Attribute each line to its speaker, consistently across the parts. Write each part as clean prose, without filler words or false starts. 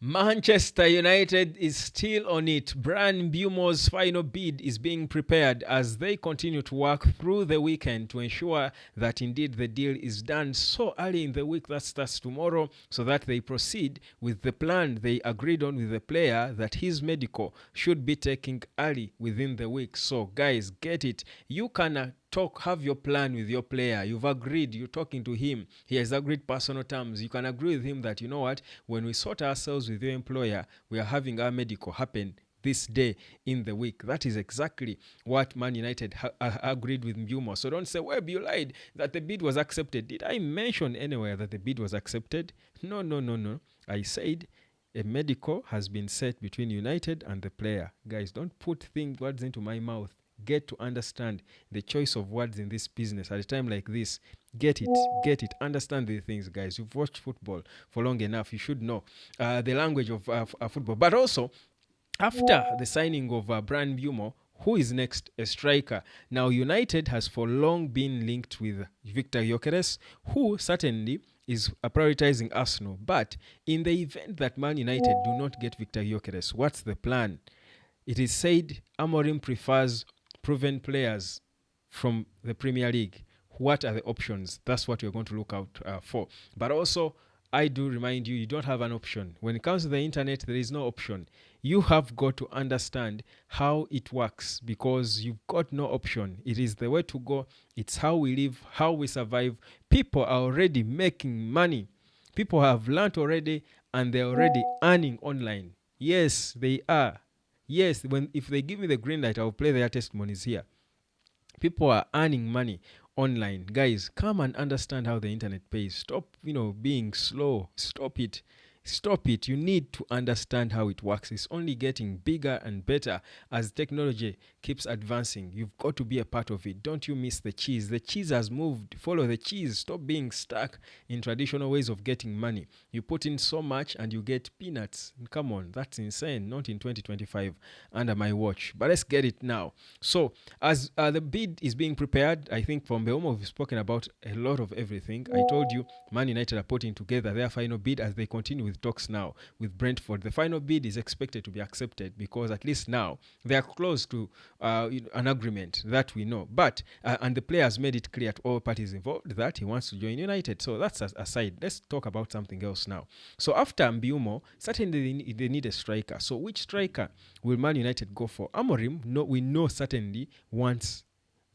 Speaker 1: Manchester United is still on it. Brian Mbeumo's final bid is being prepared as they continue to work through the weekend to ensure that indeed the deal is done so early in the week that starts tomorrow, so that they proceed with the plan they agreed on with the player that his medical should be taken early within the week. So guys, get it. You can have your plan with your player. You've agreed, you're talking to him, he has agreed personal terms. You can agree with him that, you know what, when we sort ourselves with your employer, we are having our medical happen this day in the week. That is exactly what Man United agreed with Mbeumo. So don't say, well, you lied that the bid was accepted. Did I mention anywhere that the bid was accepted? No, no, no, no. I said a medical has been set between United and the player. Guys, don't put words into my mouth. Get to understand the choice of words in this business at a time like this. Get it, understand these things, guys. You've watched football for long enough. You should know the language of football. But also, after the signing of Brian Mbeumo, who is next? A striker. Now, United has for long been linked with Victor Gyökeres, who certainly is prioritizing Arsenal. But in the event that Man United do not get Victor Gyökeres, what's the plan? It is said Amorim prefers proven players from the Premier League. What are the options? That's what we're going to look out for. But also, I do remind you, you don't have an option. When it comes to the internet, there is no option. You have got to understand how it works, because you've got no option. It is the way to go. It's how we live, how we survive. People are already making money. People have learned already, and they're already earning online. Yes, they are. Yes, if they give me the green light, I'll play their testimonies here. People are earning money online. Guys, come and understand how the internet pays. Stop, being slow. Stop it. Stop it. You need to understand how it works. It's only getting bigger and better as technology keeps advancing. You've got to be a part of it. Don't you miss the cheese. The cheese has moved. Follow the cheese. Stop being stuck in traditional ways of getting money. You put in so much and you get peanuts. Come on, that's insane. Not in 2025 under my watch. But let's get it now. So, as the bid is being prepared, I think from Mbeumo we've spoken about a lot of everything. I told you Man United are putting together their final bid as they continue with talks now with Brentford. The final bid is expected to be accepted because at least now they are close to an agreement that we know. But and the player has made it clear to all parties involved that he wants to join United. So that's aside. Let's talk about something else now. So after Mbeumo, certainly they need a striker. So which striker will Man United go for? Amorim, we know certainly wants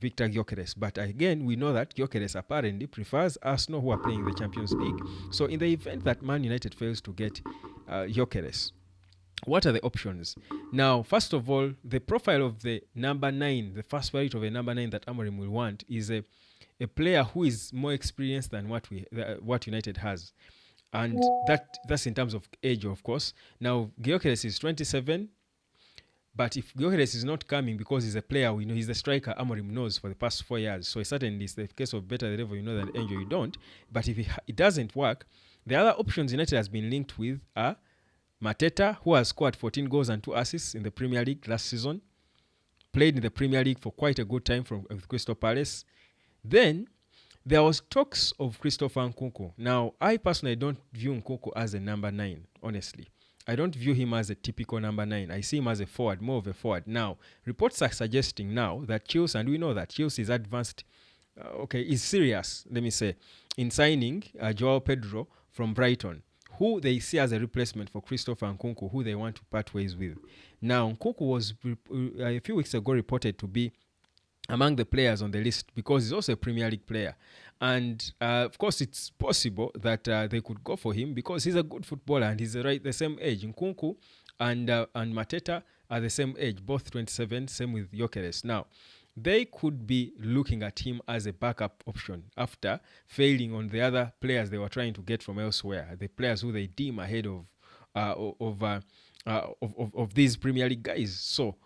Speaker 1: Victor Gyökeres. But again, we know that Gyökeres apparently prefers Arsenal, who are playing the Champions League. So in the event that Man United fails to get Gyökeres, what are the options? Now, first of all, the profile of the number 9, the first variant of a number 9 that Amorim will want is a player who is more experienced than what United has. And that's in terms of age, of course. Now, Gyökeres is 27. But if Gyökeres is not coming because he's a player, we know he's the striker Amorim knows for the past 4 years. So certainly it's the case of better the devil you know than the angel you don't. But if it doesn't work, the other options United has been linked with are Mateta, who has scored 14 goals and 2 assists in the Premier League last season. Played in the Premier League for quite a good time with Crystal Palace. Then there was talks of Christopher Nkunku. Now, I personally don't view Nkunku as a number 9, honestly. I don't view him as a typical number 9. I see him as a forward, more of a forward. Now, reports are suggesting now that Chelsea, and we know that Chelsea is advanced, is serious, let me say, in signing Joao Pedro from Brighton, who they see as a replacement for Christopher Nkunku, who they want to part ways with. Now, Nkunku was a few weeks ago reported to be among the players on the list because he's also a Premier League player. And of course, it's possible that they could go for him because he's a good footballer and he's the same age. Nkunku and Mateta are the same age, both 27, same with Gyökeres. Now, they could be looking at him as a backup option after failing on the other players they were trying to get from elsewhere, the players who they deem ahead of these Premier League guys. So,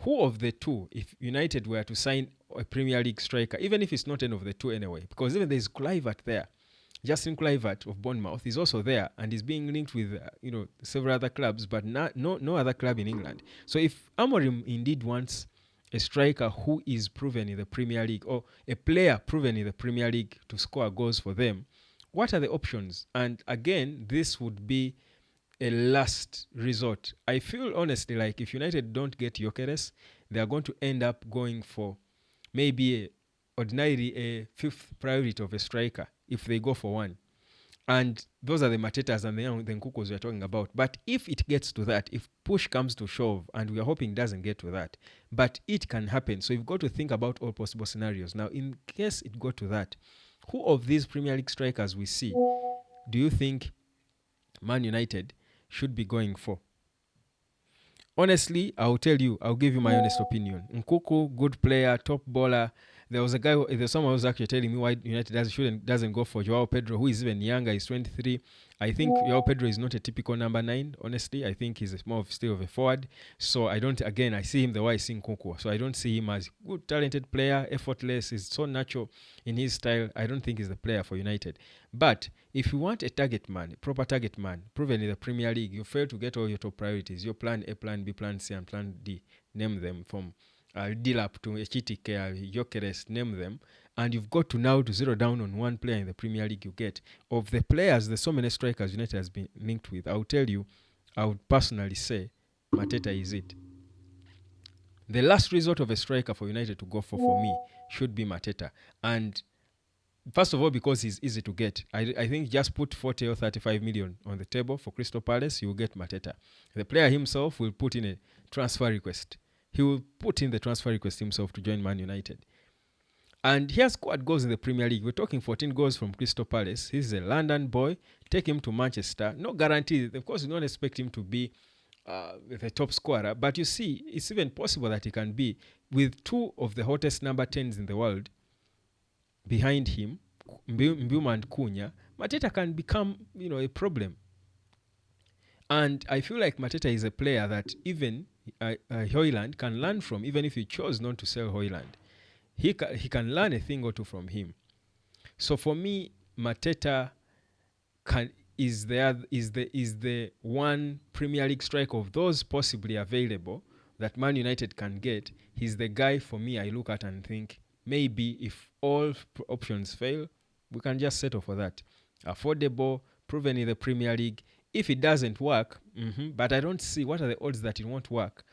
Speaker 1: who of the two, if United were to sign a Premier League striker, even if it's not any of the two anyway, because even there's Kluivert there, Justin Kluivert of Bournemouth is also there and is being linked with several other clubs, but no other club in England. So if Amorim indeed wants a striker who is proven in the Premier League or a player proven in the Premier League to score goals for them, what are the options? And again, this would be a last resort. I feel honestly like if United don't get Gyökeres, they are going to end up going for maybe ordinarily a fifth priority of a striker if they go for one. And those are the Matetas and the Nkukus we are talking about. But if it gets to that, if push comes to shove, and we are hoping it doesn't get to that, but it can happen. So you've got to think about all possible scenarios. Now, in case it got to that, who of these Premier League strikers we see do you think Man United should be going for? Honestly, I'll give you my honest opinion. Nkunku, good player, top bowler. There's someone who was actually telling me why United doesn't go for Joao Pedro, who is even younger. He's 23. I think Joao Pedro is not a typical number 9. Honestly, I think he's more of still of a forward. So I see him the way I see Nkunku. So I don't see him as good, talented player, effortless. He's so natural in his style. I don't think he's the player for United. But if you want a target man, a proper target man, proven in the Premier League, you fail to get all your top priorities. Your plan A, plan B, plan C, and plan D. Name them from Dilap to Echitike, Gyökeres, name them. And you've got to now to zero down on one player in the Premier League you get. Of the players, there's so many strikers United has been linked with. I would personally say Mateta is it. The last resort of a striker for United to go for me should be Mateta. And first of all, because he's easy to get. I think just put 40 or 35 million on the table for Crystal Palace, you will get Mateta. The player himself will put in a transfer request. He will put in the transfer request himself to join Man United. And he has scored goals in the Premier League. We're talking 14 goals from Crystal Palace. He's a London boy. Take him to Manchester. No guarantee. Of course, we don't expect him to be the top scorer. But you see, it's even possible that he can be with two of the hottest number 10s in the world behind him, Mbeumo and Cunha. Mateta can become, a problem. And I feel like Mateta is a player that even Højlund can learn from, even if he chose not to sell Højlund. He can learn a thing or two from him. So for me, Mateta is the one Premier League striker of those possibly available that Man United can get. He's the guy for me I look at and think maybe if all options fail, we can just settle for that. Affordable, proven in the Premier League. If it doesn't work, but I don't see what are the odds that it won't work.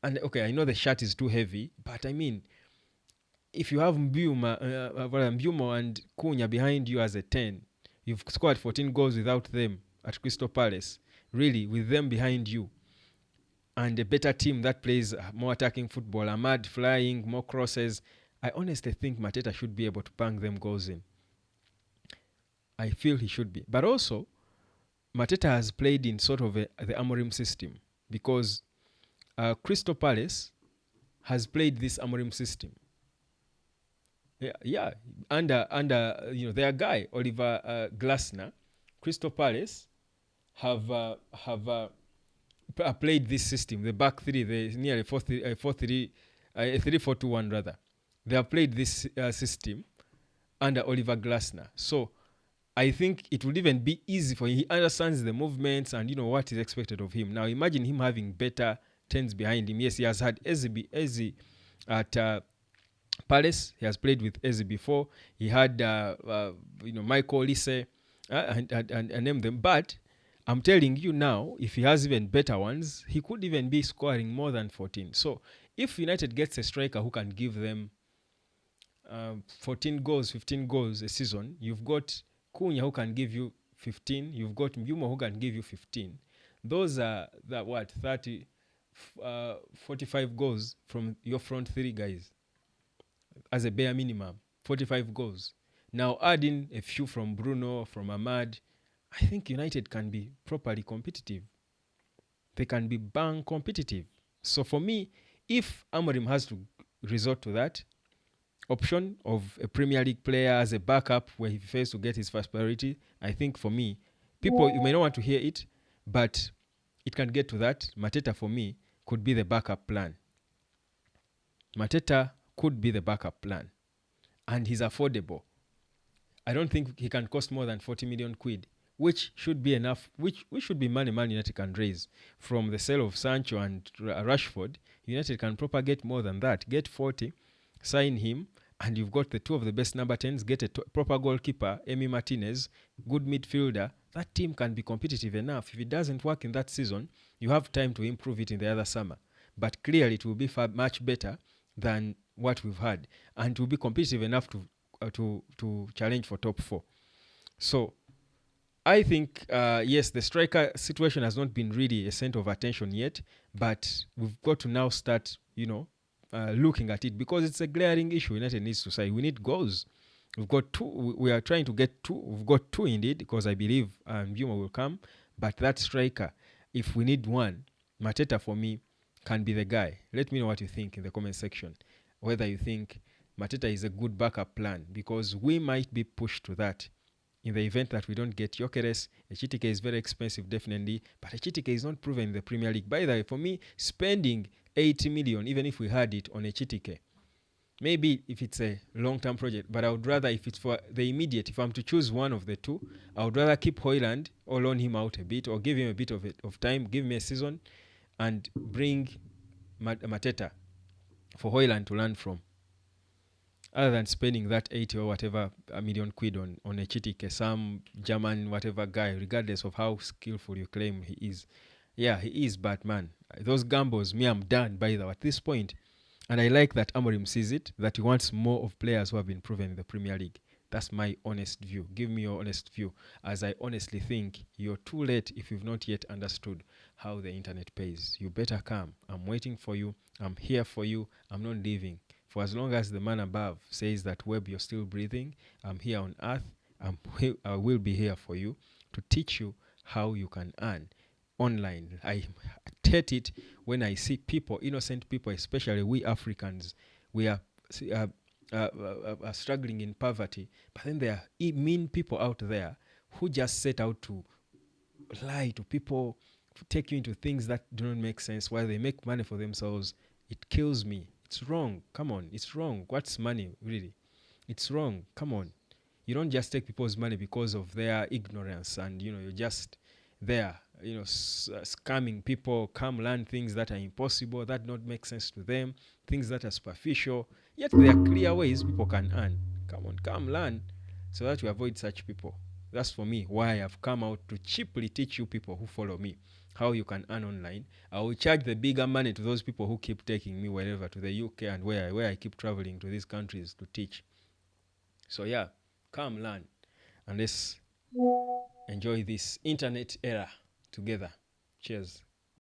Speaker 1: And okay, I know the shirt is too heavy, but I mean, if you have Mbeumo and Cunha behind you as a 10, you've scored 14 goals without them at Crystal Palace. Really, with them behind you, and a better team that plays more attacking football, Ahmad flying, more crosses, I honestly think Mateta should be able to bang them goals in. I feel he should be. But also, Mateta has played in sort of the Amorim system because Crystal Palace has played this Amorim system. Yeah. Under their guy Oliver Glasner, Crystal Palace have played this system. The back three, the nearly 3-4-2-1 rather. They have played this system under Oliver Glasner. So I think it would even be easy for him. He understands the movements and what is expected of him. Now imagine him having better 10s behind him. Yes, he has had Eze at Palace. He has played with Eze before. He had Michael Olise and name them. But I'm telling you now, if he has even better ones, he could even be scoring more than 14. So if United gets a striker who can give them 14 goals, 15 goals a season, you've got Cunha who can give you 15. You've got Mbeumo who can give you 15. Those are 45 goals from your front three guys as a bare minimum. 45 goals. Now add in a few from Bruno, from Ahmad. I think United can be properly competitive. They can be bang competitive. So for me, if Amorim has to resort to that option of a Premier League player as a backup where he fails to get his first priority, I think for me, people, you may not want to hear it, but it can get to that. Mateta for me could be the backup plan. Mateta could be the backup plan. And he's affordable. I don't think he can cost more than 40 million quid, which should be enough, which should be money Man United can raise. From the sale of Sancho and Rashford, United can propagate more than that. Get 40, sign him, and you've got the two of the best number 10s. Get a proper goalkeeper, Emi Martinez, good midfielder, that team can be competitive enough. If it doesn't work in that season, you have time to improve it in the other summer. But clearly, it will be much better than what we've had, and it will be competitive enough to challenge for top four. So I think, yes, the striker situation has not been really a center of attention yet, but we've got to now start, looking at it because it's a glaring issue United needs to say. We need goals. We've got two. We are trying to get two. We've got two indeed because I believe Mbeumo will come. But that striker, if we need one, Mateta for me can be the guy. Let me know what you think in the comment section. Whether you think Mateta is a good backup plan because we might be pushed to that in the event that we don't get Gyökeres. Echitike is very expensive, definitely, but Echitike is not proven in the Premier League. By the way, for me, spending 80 million, even if we had it on Echitike, maybe if it's a long-term project, but I would rather, if it's for the immediate, if I'm to choose one of the two, I would rather keep Højlund or loan him out a bit or give him a bit of time, give him a season, and bring Mateta for Højlund to learn from, other than spending that 80 or whatever a million quid on a Chitike, some German whatever guy, regardless of how skillful you claim he is. Yeah, he is, but man, those gambles, me, I'm done by the at this point. And I like that Amorim sees it, that he wants more of players who have been proven in the Premier League. That's my honest view. Give me your honest view, as I honestly think you're too late if you've not yet understood how the internet pays. You better come. I'm waiting for you. I'm here for you. I'm not leaving. For as long as the man above says that, Webb, you're still breathing, I'm here on earth. I will be here for you to teach you how you can earn online. I hate it when I see people, innocent people, especially we Africans, we are struggling in poverty, but then there are mean people out there who just set out to lie to people, to take you into things that do not make sense while they make money for themselves. It kills me. It's wrong. Come on, it's wrong. What's money, really? It's wrong. Come on. You don't just take people's money because of their ignorance and, you're just there, scamming people. Come learn things that are impossible, that don't make sense to them, things that are superficial. Yet there are clear ways people can earn. Come on, come learn so that we avoid such people. That's for me why I've come out to cheaply teach you people who follow me how you can earn online. I will charge the bigger money to those people who keep taking me wherever, to the UK and where I keep traveling to these countries to teach. So yeah, come learn and let's enjoy this internet era together. Cheers.